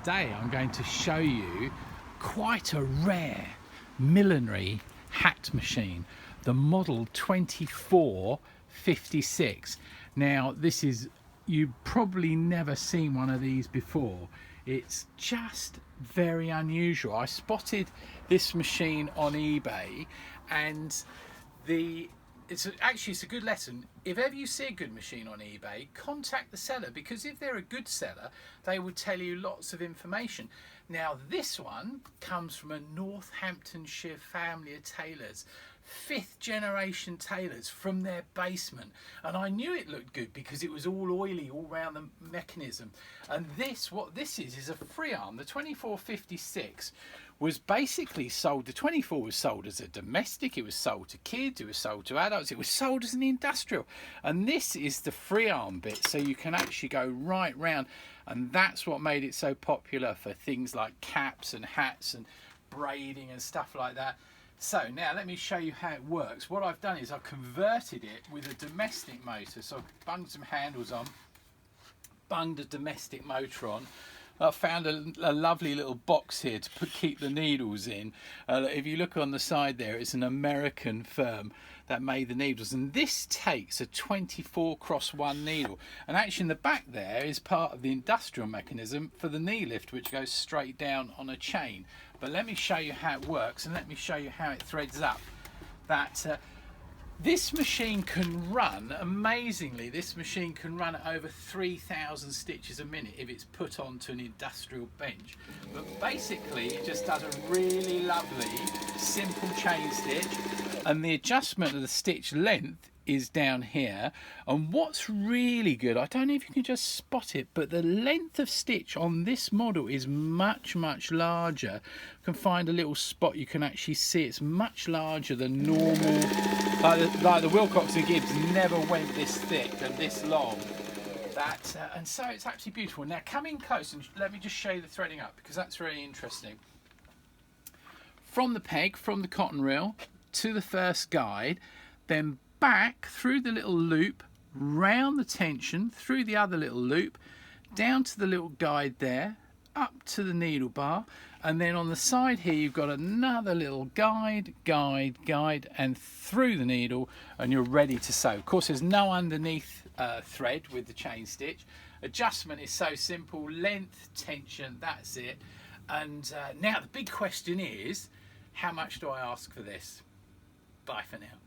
today I'm going to show you quite a rare millinery hat machine, the model 2456. Now this is, you've probably never seen one of these before. It's just very unusual. I spotted this machine on eBay, and it's a good lesson. If ever you see a good machine on eBay, contact the seller, because if they're a good seller, they will tell you lots of information. Now this one comes from a Northamptonshire family of tailors, 5th generation tailors from their basement, and I knew it looked good because it was all oily all around the mechanism. And what this is a free arm. The 2456 was basically sold, the 24 was sold as a domestic, it was sold to kids, it was sold to adults, it was sold as an industrial. And this is the free arm bit, so you can actually go right round, and that's what made it so popular for things like caps and hats and braiding and stuff like that. So now let me show you how it works. What I've done is I've converted it with a domestic motor. So I've bunged some handles on, bunged a domestic motor on. I found a lovely little box here to keep the needles in. If you look on the side there, it's an American firm that made the needles, and this takes a 24x1 needle, and actually in the back there is part of the industrial mechanism for the knee lift, which goes straight down on a chain. But let me show you how it works, and let me show you how it threads up. This machine can run, amazingly, this machine can run at over 3,000 stitches a minute if it's put onto an industrial bench. But basically it just does a really lovely simple chain stitch, and the adjustment of the stitch length is down here. And what's really good, I don't know if you can just spot it, but the length of stitch on this model is much larger. You can find a little spot, you can actually see it's much larger than normal. Like the Willcox Gibbs never went this thick and this long. And so it's absolutely beautiful. Now come in close and let me just show you the threading up, because that's really interesting. From the peg, from the cotton reel to the first guide, then back through the little loop, round the tension, through the other little loop, down to the little guide there, up to the needle bar, and then on the side here you've got another little guide, and through the needle, and you're ready to sew. Of course there's no underneath thread with the chain stitch. Adjustment is so simple, length, tension, that's it. And now the big question is, how much do I ask for this? Bye for now.